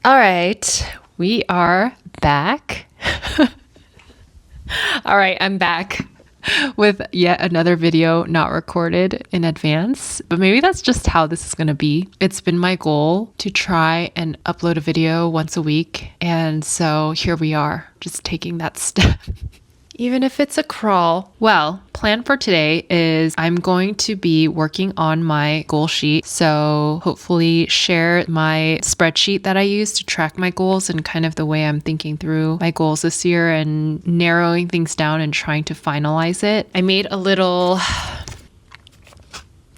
All right, we are back. All right, I'm back with yet another video not recorded in advance, but maybe that's just how this is going to be. It's been my goal to try and upload a video once a week, and so here we are, just taking that step. Even if it's a crawl. Well, plan for today is I'm going to be working on my goal sheet. So hopefully share my spreadsheet that I use to track my goals and kind of the way I'm thinking through my goals this year and narrowing things down and trying to finalize it. I made a little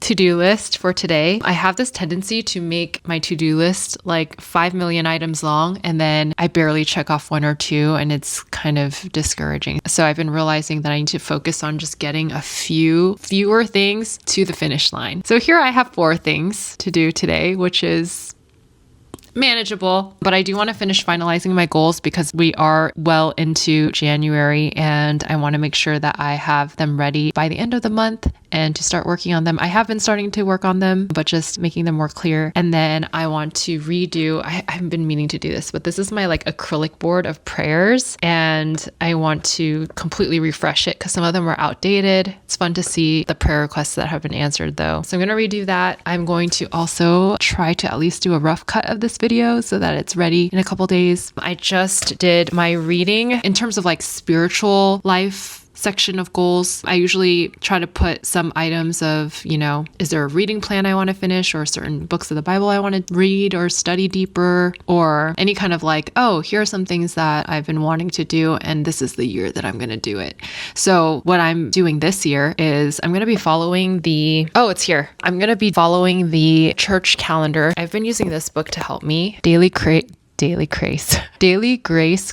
to-do list for today. I have this tendency to make my to-do list like 5 million items long, and then I barely check off one or two, and it's kind of discouraging. So I've been realizing that I need to focus on just getting a fewer things to the finish line. So here I have 4 things to do today, which is manageable, but I do want to finish finalizing my goals because we are well into January and I want to make sure that I have them ready by the end of the month and to start working on them. I have been starting to work on them, but just making them more clear. And then I want to redo, I haven't been meaning to do this, but this is my like acrylic board of prayers and I want to completely refresh it because some of them are outdated. It's fun to see the prayer requests that have been answered though. So I'm going to redo that. I'm going to also try to at least do a rough cut of this video so that it's ready in a couple days. I just did my reading in terms of like spiritual life section of goals. I usually try to put some items of, is there a reading plan I want to finish or certain books of the Bible I want to read or study deeper or any kind of like, oh, here are some things that I've been wanting to do and this is the year that I'm going to do it. So what I'm doing this year is I'm going to be following it's here. I'm going to be following the church calendar. I've been using this book to help me, Daily Grace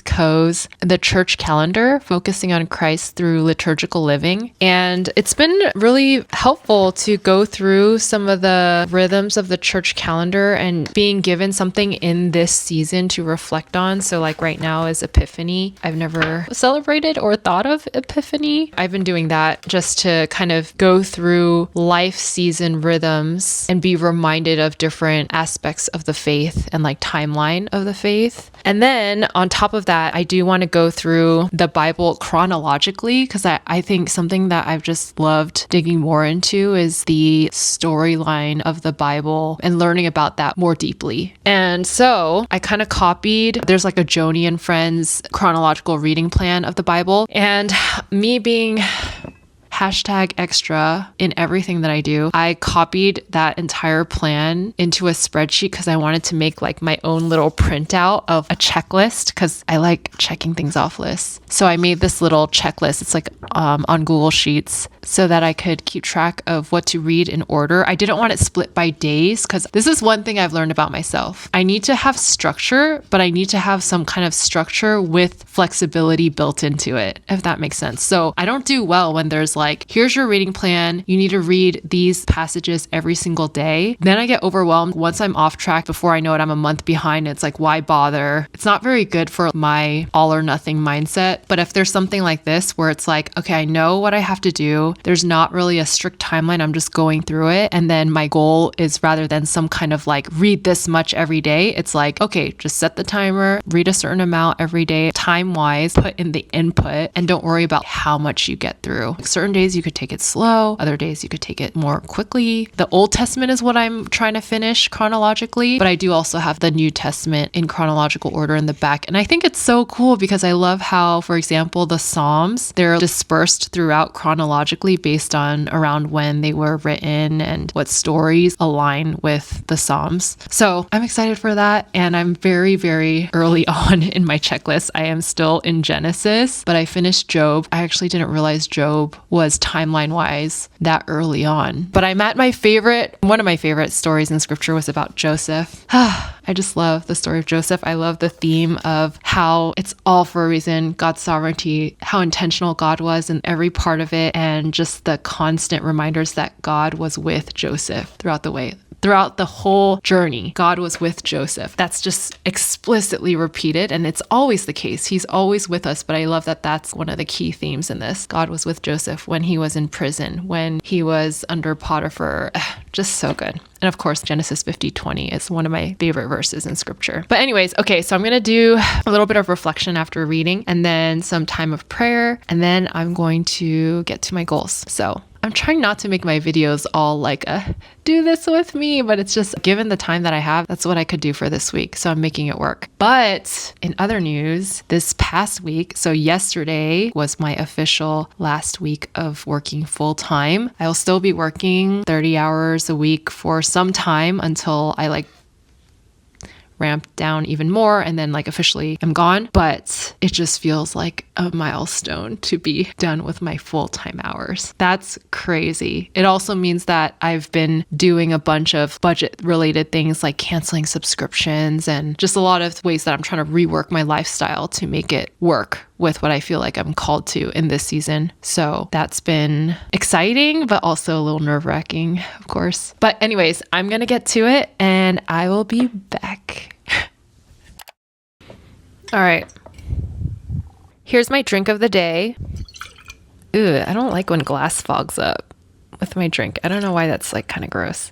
Co's The Church Calendar, focusing on Christ through liturgical living. And it's been really helpful to go through some of the rhythms of the church calendar and being given something in this season to reflect on. So like right now is Epiphany. I've never celebrated or thought of Epiphany. I've been doing that just to kind of go through life season rhythms and be reminded of different aspects of the faith and like timeline of the faith. And then on top of that, I do want to go through the Bible chronologically because I think something that I've just loved digging more into is the storyline of the Bible and learning about that more deeply. And so I kind of copied, there's like a Joni and Friends chronological reading plan of the Bible, and me being #extra in everything that I do, I copied that entire plan into a spreadsheet because I wanted to make like my own little printout of a checklist because I like checking things off lists. So I made this little checklist. It's like on Google Sheets so that I could keep track of what to read in order. I didn't want it split by days because this is one thing I've learned about myself. I need to have structure, but I need to have some kind of structure with flexibility built into it, if that makes sense. So I don't do well when there's like, here's your reading plan. You need to read these passages every single day. Then I get overwhelmed once I'm off track. Before I know it, I'm a month behind. It's like, why bother? It's not very good for my all or nothing mindset. But if there's something like this where it's like, okay, I know what I have to do. There's not really a strict timeline. I'm just going through it. And then my goal is rather than some kind of like read this much every day, it's like, okay, just set the timer, read a certain amount every day, time wise, put in the input, and don't worry about how much you get through. Like certain days you could take it slow, other days you could take it more quickly. The Old Testament is what I'm trying to finish chronologically, but I do also have the New Testament in chronological order in the back. And I think it's so cool because I love how, for example, the Psalms, they're dispersed throughout chronologically based on around when they were written and what stories align with the Psalms. So I'm excited for that. And I'm very, very early on in my checklist. I am still in Genesis, but I finished Job. I actually didn't realize Job was timeline wise that early on. But I'm at one of my favorite stories in scripture was about Joseph. I just love the story of Joseph. I love the theme of how it's all for a reason, God's sovereignty, how intentional God was in every part of it, and just the constant reminders that God was with Joseph throughout the way. Throughout the whole journey, God was with Joseph. That's just explicitly repeated, and it's always the case. He's always with us, but I love that that's one of the key themes in this. God was with Joseph when he was in prison, when he was under Potiphar. Just so good. And of course, Genesis 50:20 is one of my favorite verses in scripture. But anyways, okay, so I'm going to do a little bit of reflection after reading, and then some time of prayer, and then I'm going to get to my goals. So I'm trying not to make my videos all like do this with me, but it's just given the time that I have, that's what I could do for this week. So I'm making it work. But in other news, this past week, so yesterday was my official last week of working full time. I will still be working 30 hours a week for some time until I ramp down even more and then officially I'm gone. But it just feels like a milestone to be done with my full-time hours. That's crazy. It also means that I've been doing a bunch of budget related things like canceling subscriptions and just a lot of ways that I'm trying to rework my lifestyle to make it work with what I feel like I'm called to in this season. So that's been exciting, but also a little nerve-wracking, of course. But anyways, I'm going to get to it and I will be back. All right. Here's my drink of the day. Ew, I don't like when glass fogs up with my drink. I don't know why that's kind of gross.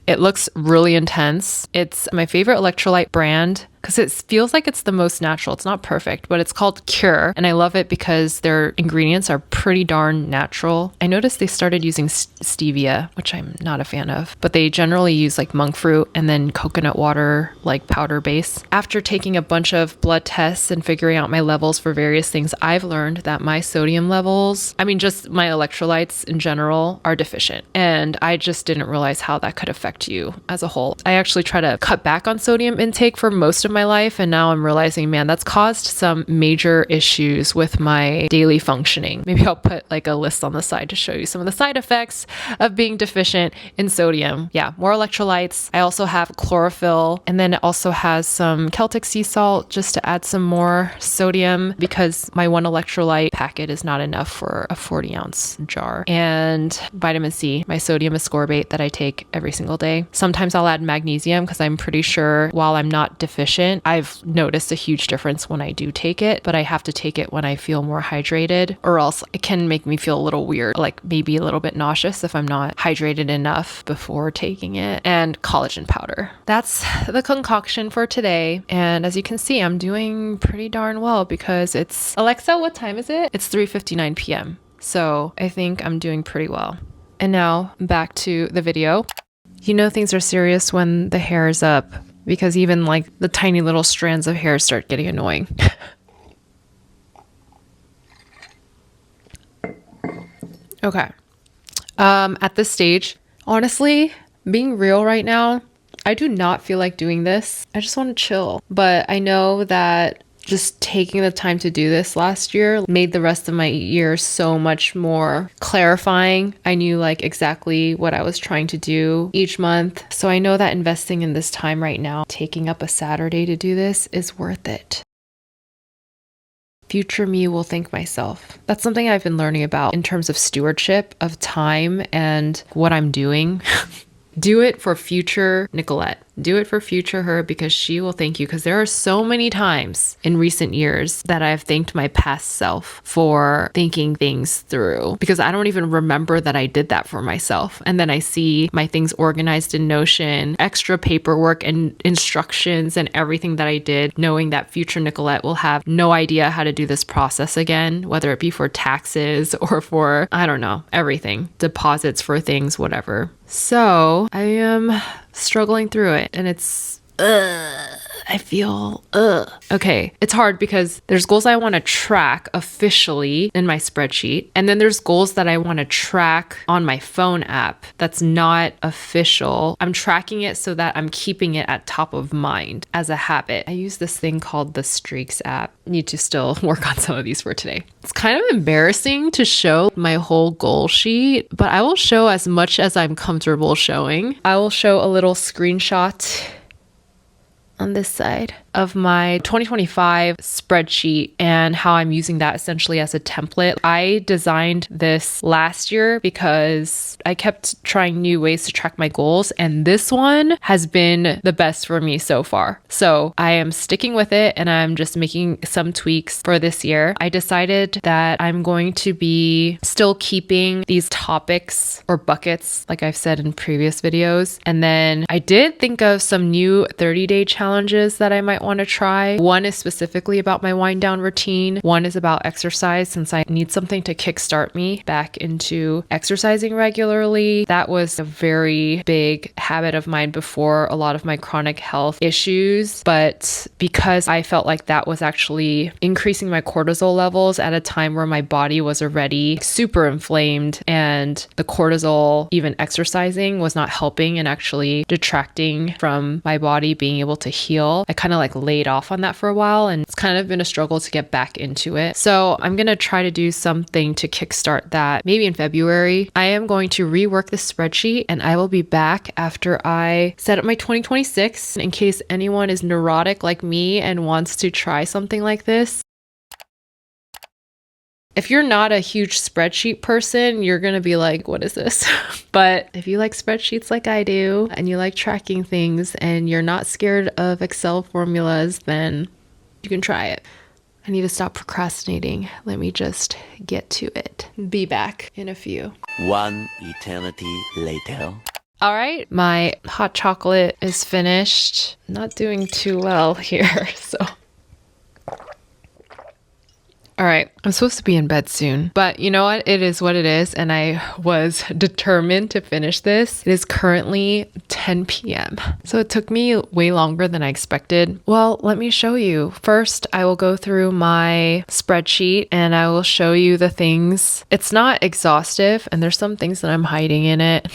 It looks really intense. It's my favorite electrolyte brand because it feels like it's the most natural. It's not perfect, but it's called Cure. And I love it because their ingredients are pretty darn natural. I noticed they started using stevia, which I'm not a fan of, but they generally use monk fruit and then coconut water, powder base. After taking a bunch of blood tests and figuring out my levels for various things, I've learned that my sodium levels, just my electrolytes in general, are deficient. And I just didn't realize how that could affect you as a whole. I actually try to cut back on sodium intake for most of my life, and now I'm realizing, man, that's caused some major issues with my daily functioning. Maybe I'll put a list on the side to show you some of the side effects of being deficient in sodium. Yeah, more electrolytes. I also have chlorophyll, and then it also has some Celtic sea salt just to add some more sodium because my one electrolyte packet is not enough for a 40-ounce jar. And vitamin C, my sodium ascorbate that I take every single day. Sometimes I'll add magnesium because I'm pretty sure while I'm not deficient, I've noticed a huge difference when I do take it, but I have to take it when I feel more hydrated, or else it can make me feel a little weird, maybe a little bit nauseous if I'm not hydrated enough before taking it. And collagen powder. That's the concoction for today. And as you can see, I'm doing pretty darn well because it's, Alexa, what time is it? It's 3:59 p.m. So I think I'm doing pretty well. And now back to the video. You know things are serious when the hair is up, because even the tiny little strands of hair start getting annoying. Okay. At this stage, honestly, being real right now, I do not feel like doing this. I just want to chill. But I know that just taking the time to do this last year made the rest of my year so much more clarifying. I knew exactly what I was trying to do each month. So I know that investing in this time right now, taking up a Saturday to do this, is worth it. Future me will thank myself. That's something I've been learning about in terms of stewardship of time and what I'm doing. Do it for future Nicolette. Do it for future her, because she will thank you. Because there are so many times in recent years that I've thanked my past self for thinking things through, because I don't even remember that I did that for myself. And then I see my things organized in Notion, extra paperwork and instructions and everything that I did, knowing that future Nicolette will have no idea how to do this process again, whether it be for taxes or for, I don't know, everything, deposits for things, whatever. So I am struggling through it, and it's I feel okay. It's hard because there's goals I want to track officially in my spreadsheet, and then there's goals that I want to track on my phone app that's not official. I'm tracking it so that I'm keeping it at top of mind as a habit. I use this thing called the Streaks app. Need to still work on some of these for today. It's kind of embarrassing to show my whole goal sheet, but I will show as much as I'm comfortable showing. I will show a little screenshot on this side of my 2025 spreadsheet and how I'm using that essentially as a template. I designed this last year because I kept trying new ways to track my goals, and this one has been the best for me so far. So I am sticking with it, and I'm just making some tweaks for this year. I decided that I'm going to be still keeping these topics or buckets, like I've said in previous videos. And then I did think of some new 30-day challenges that I might want to try. One is specifically about my wind down routine. One is about exercise, since I need something to kickstart me back into exercising regularly. That was a very big habit of mine before a lot of my chronic health issues. But because I felt like that was actually increasing my cortisol levels at a time where my body was already super inflamed, and the cortisol, even exercising, was not helping and actually detracting from my body being able to heal, I kind of like laid off on that for a while, and it's kind of been a struggle to get back into it. So I'm going to try to do something to kickstart that maybe in February. I am going to rework the spreadsheet, and I will be back after I set up my 2026 in case anyone is neurotic like me and wants to try something like this. If you're not a huge spreadsheet person, you're going to be like, what is this? But if you like spreadsheets like I do, and you like tracking things, and you're not scared of Excel formulas, then you can try it. I need to stop procrastinating. Let me just get to it. Be back in a few. One eternity later. All right, my hot chocolate is finished. Not doing too well here, so... All right, I'm supposed to be in bed soon, but you know what? It is what it is, and I was determined to finish this. It is currently 10 p.m., so it took me way longer than I expected. Well, let me show you. First, I will go through my spreadsheet, and I will show you the things. It's not exhaustive, and there's some things that I'm hiding in it.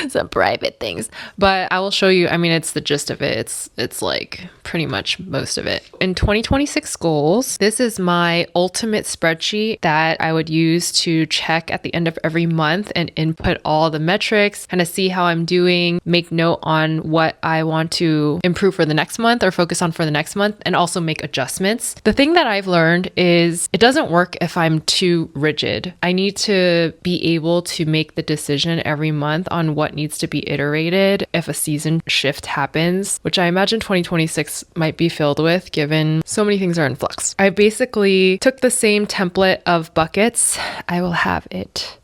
Some private things, but I will show you. I mean, it's the gist of it. It's like pretty much most of it. In 2026 goals, this is my ultimate spreadsheet that I would use to check at the end of every month and input all the metrics, kind of see how I'm doing, make note on what I want to improve for the next month or focus on for the next month, and also make adjustments. The thing that I've learned is it doesn't work if I'm too rigid. I need to be able to make the decision every month on what needs to be iterated if a season shift happens, which I imagine 2026 might be filled with given so many things are in flux. I basically took the same template of buckets. I will have it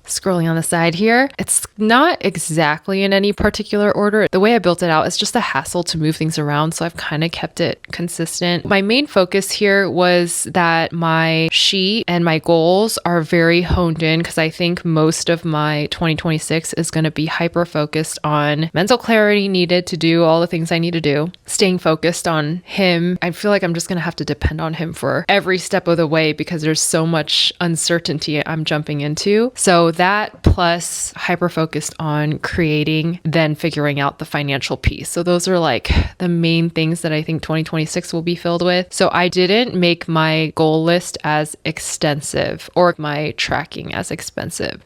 scrolling on the side here. It's not exactly in any particular order. The way I built it out is just a hassle to move things around, so I've kind of kept it consistent. My main focus here was that my sheet and my goals are very honed in, because I think most of my 2026 is going to be hyper focused on mental clarity needed to do all the things I need to do, staying focused on him. I feel like I'm just going to have to depend on him for every step of the way because there's so much uncertainty I'm jumping into. So that plus hyper focused on creating, then figuring out the financial piece. So those are like the main things that I think 2026 will be filled with. So I didn't make my goal list as extensive or my tracking as extensive,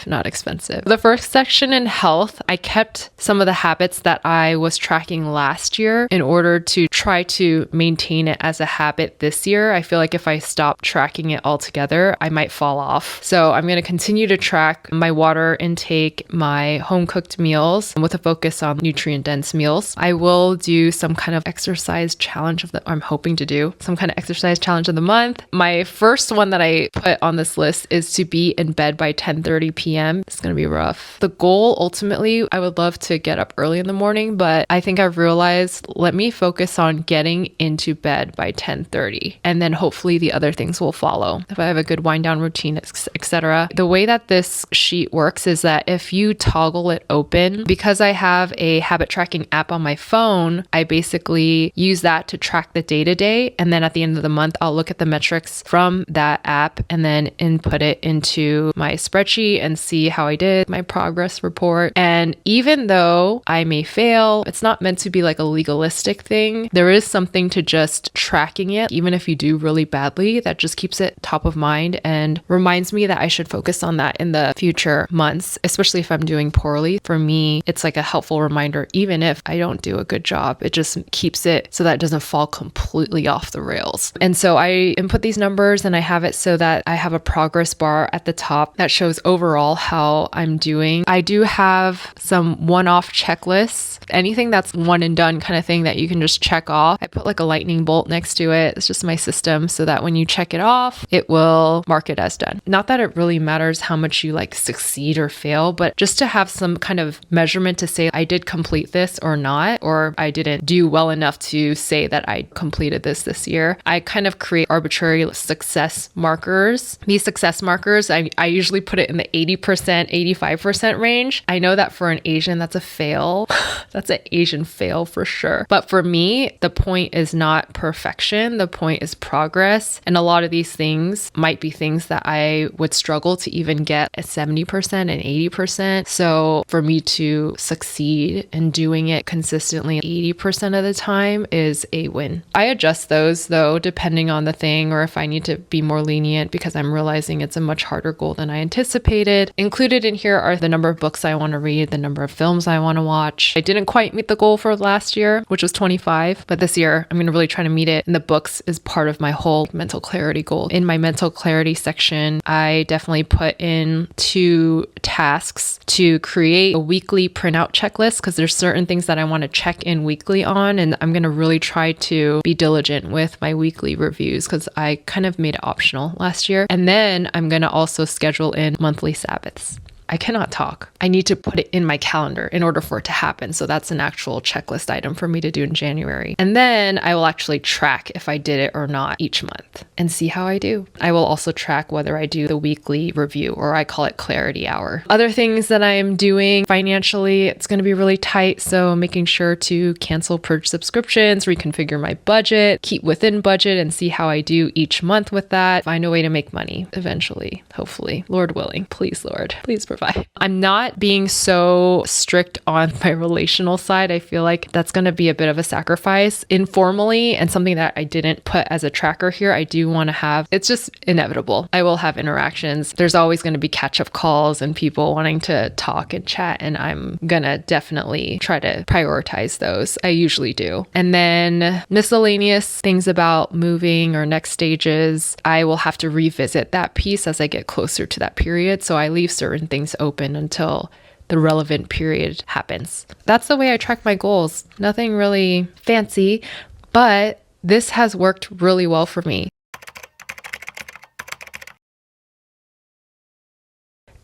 not expensive. The first section in health, I kept some of the habits that I was tracking last year in order to try to maintain it as a habit this year. I feel like if I stop tracking it altogether, I might fall off. So I'm going to continue to track my water intake, my home cooked meals with a focus on nutrient dense meals. I will do some kind of exercise challenge I'm hoping to do some kind of exercise challenge of the month. My first one that I put on this list is to be in bed by 10:30 p.m. It's going to be rough. The goal ultimately, I would love to get up early in the morning, but I think I've realized, let me focus on getting into bed by 10:30, and then hopefully the other things will follow. If I have a good wind down routine, etc. The way that this sheet works is that if you toggle it open, because I have a habit tracking app on my phone, I basically use that to track the day to day. And then at the end of the month, I'll look at the metrics from that app and then input it into my spreadsheet and see how I did, my progress report. And even though I may fail, it's not meant to be like a legalistic thing. There is something to just tracking it, even if you do really badly, that just keeps it top of mind and reminds me that I should focus on that in the future months, especially if I'm doing poorly. For me, it's like a helpful reminder, even if I don't do a good job, it just keeps it so that it doesn't fall completely off the rails. And so I input these numbers and I have it so that I have a progress bar at the top that shows overall how I'm doing. I do have some one-off checklists, anything that's one and done kind of thing that you can just check off. I put like a lightning bolt next to it. It's just my system so that when you check it off, it will mark it as done. Not that it really matters how much you like succeed or fail, but just to have some kind of measurement to say I did complete this or not, or I didn't do well enough to say that I completed this year. I kind of create arbitrary success markers. These success markers, I usually put it in the 80%, 85% range. I know that for an Asian, that's a fail. That's an Asian fail for sure. But for me, the point is not perfection. The point is progress. And a lot of these things might be things that I would struggle to even get at 70% and 80%. So for me to succeed in doing it consistently 80% of the time is a win. I adjust those though, depending on the thing, or if I need to be more lenient because I'm realizing it's a much harder goal than I anticipated. Included in here are the number of books I want to read, the number of films I want to watch. I didn't quite meet the goal for last year, which was 25, but this year I'm going to really try to meet it. And the books is part of my whole mental clarity goal. In my mental clarity section, I definitely put in 2 tasks to create a weekly printout checklist because there's certain things that I want to check in weekly on, and I'm going to really try to be diligent with my weekly reviews because I kind of made it optional last year. And then I'm going to also schedule in monthly Sabbaths. I cannot talk. I need to put it in my calendar in order for it to happen. So that's an actual checklist item for me to do in January. And then I will actually track if I did it or not each month and see how I do. I will also track whether I do the weekly review, or I call it clarity hour. Other things that I am doing financially, it's going to be really tight. So making sure to cancel purge subscriptions, reconfigure my budget, keep within budget and see how I do each month with that. Find a way to make money eventually, hopefully, Lord willing. Please, Lord, please provide. I'm not being so strict on my relational side. I feel like that's going to be a bit of a sacrifice informally, and something that I didn't put as a tracker here. I do want to have, it's just inevitable. I will have interactions. There's always going to be catch-up calls and people wanting to talk and chat, and I'm going to definitely try to prioritize those. I usually do. And then miscellaneous things about moving or next stages, I will have to revisit that piece as I get closer to that period. So I leave certain things open until the relevant period happens. That's the way I track my goals. Nothing really fancy, but this has worked really well for me.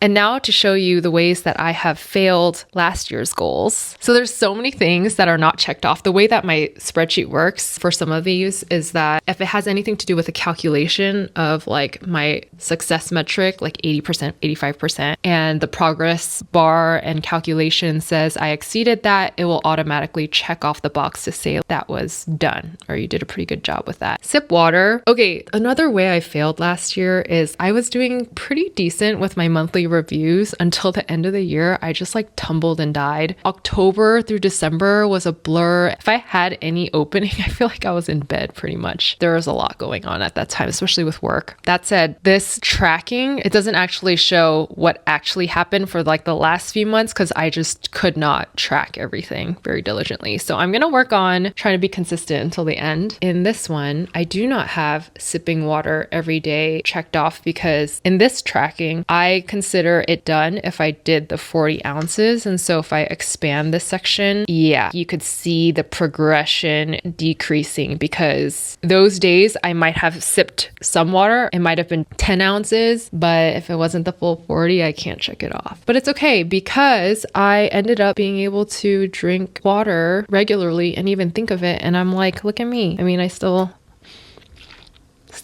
And now to show you the ways that I have failed last year's goals. So there's so many things that are not checked off. The way that my spreadsheet works for some of these is that if it has anything to do with a calculation of like my success metric, like 80%, 85%, and the progress bar and calculation says I exceeded that, it will automatically check off the box to say that was done, or you did a pretty good job with that. Sip water. Okay, another way I failed last year is I was doing pretty decent with my monthly reviews until the end of the year. I just like tumbled and died. October through December was a blur. If I had any opening, I feel like I was in bed pretty much. There was a lot going on at that time, especially with work. That said, this tracking, it doesn't actually show what actually happened for like the last few months because I just could not track everything very diligently. So I'm going to work on trying to be consistent until the end. In this one, I do not have sipping water every day checked off because in this tracking, I consider it done if I did the 40 ounces. And so if I expand this section, yeah, you could see the progression decreasing because those days I might have sipped some water. It might have been 10 ounces, but if it wasn't the full 40, I can't check it off. But it's okay because I ended up being able to drink water regularly and even think of it. And I'm like, look at me. I mean, I still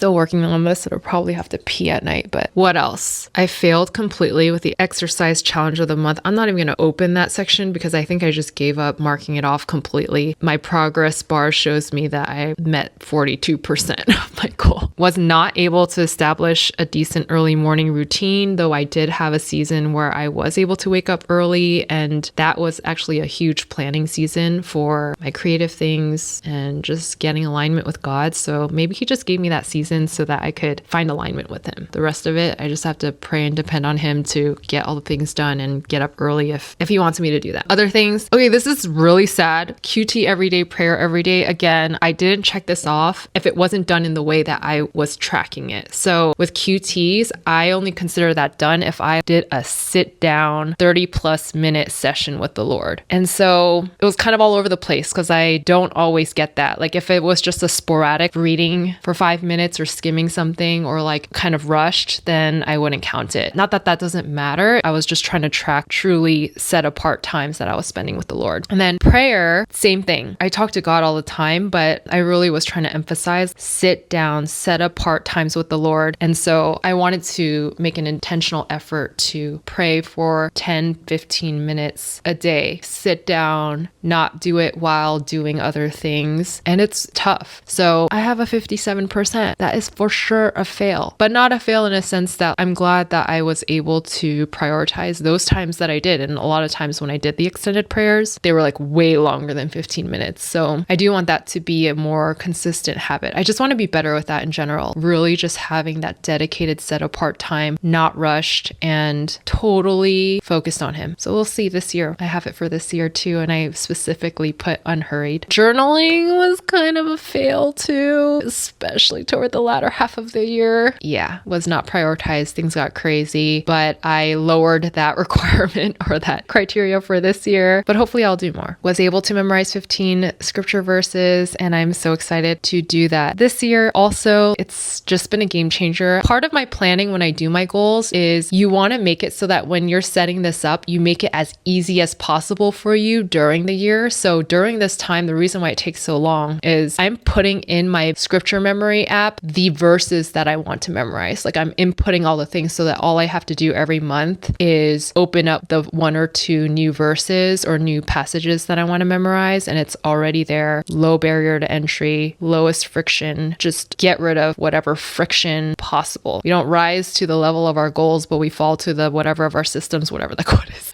working on this. It'll probably have to pee at night, but what else? I failed completely with the exercise challenge of the month. I'm not even going to open that section because I think I just gave up marking it off completely. My progress bar shows me that I met 42% of my goal. Was not able to establish a decent early morning routine, though I did have a season where I was able to wake up early, and that was actually a huge planning season for my creative things and just getting alignment with God. So maybe he just gave me that season seasons so that I could find alignment with him. The rest of it, I just have to pray and depend on him to get all the things done and get up early if he wants me to do that. Other things, okay, this is really sad. QT everyday, prayer every day. Again, I didn't check this off if it wasn't done in the way that I was tracking it. So with QTs, I only consider that done if I did a sit down 30 plus minute session with the Lord. And so it was kind of all over the place because I don't always get that. Like if it was just a sporadic reading for 5 minutes or skimming something or like kind of rushed, then I wouldn't count it. Not that that doesn't matter. I was just trying to track truly set apart times that I was spending with the Lord. And then prayer, same thing. I talk to God all the time, but I really was trying to emphasize sit down, set apart times with the Lord. And so I wanted to make an intentional effort to pray for 10, 15 minutes a day. Sit down, not do it while doing other things. And it's tough. So I have a 57%. That is for sure a fail, but not a fail in a sense that I'm glad that I was able to prioritize those times that I did. And a lot of times when I did the extended prayers, they were like way longer than 15 minutes. So I do want that to be a more consistent habit. I just want to be better with that in general. Really just having that dedicated set apart time, not rushed and totally focused on him. So we'll see this year. I have it for this year too. And I specifically put unhurried. Journaling was kind of a fail too, especially toward the latter half of the year. Yeah, was not prioritized. Things got crazy, but I lowered that requirement or that criteria for this year, but hopefully I'll do more. Was able to memorize 15 scripture verses, and I'm so excited to do that this year. Also, it's just been a game changer. Part of my planning when I do my goals is you want to make it so that when you're setting this up, you make it as easy as possible for you during the year. So during this time, the reason why it takes so long is I'm putting in my scripture memory app the verses that I want to memorize. Like I'm inputting all the things so that all I have to do every month is open up the 1 or 2 new verses or new passages that I want to memorize, and it's already there. Low barrier to entry, lowest friction. Just get rid of whatever friction possible. We don't rise to the level of our goals, but we fall to the whatever of our systems, whatever the quote is.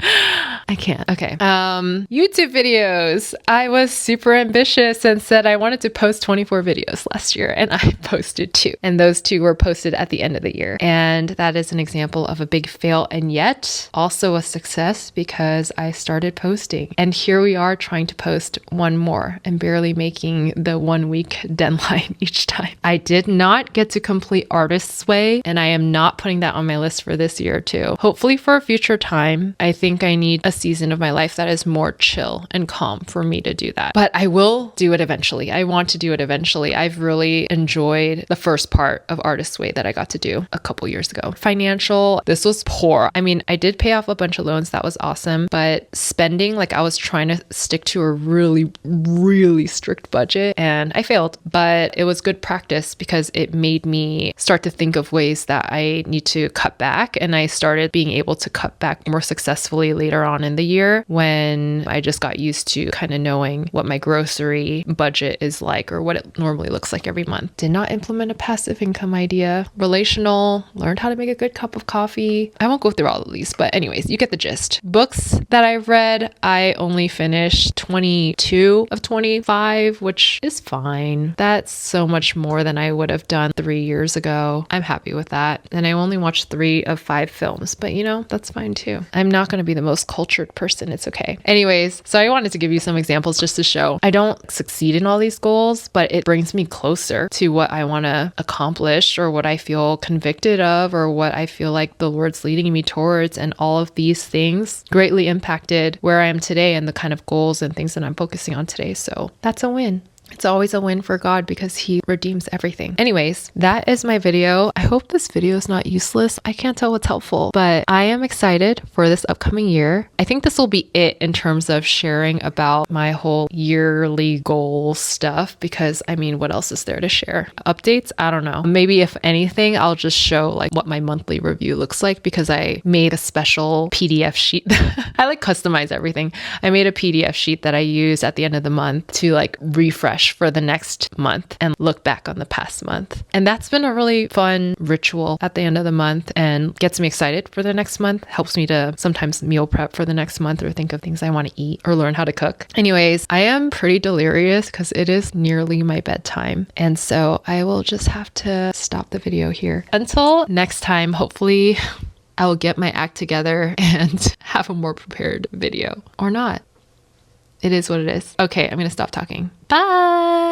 I can't. Okay. YouTube videos. I was super ambitious and said I wanted to post 24 videos last year, and I posted 2. And those 2 were posted at the end of the year. And that is an example of a big fail and yet also a success because I started posting. And here we are trying to post 1 more and barely making the 1 week deadline each time. I did not get to complete Artist's Way, and I am not putting that on my list for this year too. Hopefully for a future time. I think I need a season of my life that is more chill and calm for me to do that. But I will do it eventually. I want to do it eventually. I've really enjoyed the first part of Artist's Way that I got to do a couple years ago. Financial, this was poor. I mean, I did pay off a bunch of loans. That was awesome. But spending, like I was trying to stick to a really, really strict budget and I failed. But it was good practice because it made me start to think of ways that I need to cut back. And I started being able to cut back more successfully later on in the year when I just got used to kind of knowing what my grocery budget is like or what it normally looks like every month. Did not implement a passive income idea. Relational, learned how to make a good cup of coffee. I won't go through all of these, but anyways, you get the gist. Books that I've read, I only finished 22 of 25, which is fine. That's so much more than I would have done 3 years ago. I'm happy with that. And I only watched 3 of 5 films, but you know, that's fine too. I'm not going to be the most cultured person. It's okay. Anyways, so I wanted to give you some examples just to show I don't succeed in all these goals, but it brings me closer to what I want to accomplish or what I feel convicted of or what I feel like the Lord's leading me towards. And all of these things greatly impacted where I am today and the kind of goals and things that I'm focusing on today. So that's a win. It's always a win for God because he redeems everything. Anyways, that is my video. I hope this video is not useless. I can't tell what's helpful, but I am excited for this upcoming year. I think this will be it in terms of sharing about my whole yearly goal stuff because I mean, what else is there to share? Updates? I don't know. Maybe if anything, I'll just show like what my monthly review looks like because I made a special PDF sheet. I like customize everything. I made a PDF sheet that I use at the end of the month to like refresh refresh for the next month and look back on the past month. And that's been a really fun ritual at the end of the month and gets me excited for the next month. Helps me to sometimes meal prep for the next month or think of things I want to eat or learn how to cook. Anyways, I am pretty delirious because it is nearly my bedtime. And so I will just have to stop the video here. Until next time, hopefully I will get my act together and have a more prepared video. Or not. It is what it is. Okay, I'm going to stop talking. Bye!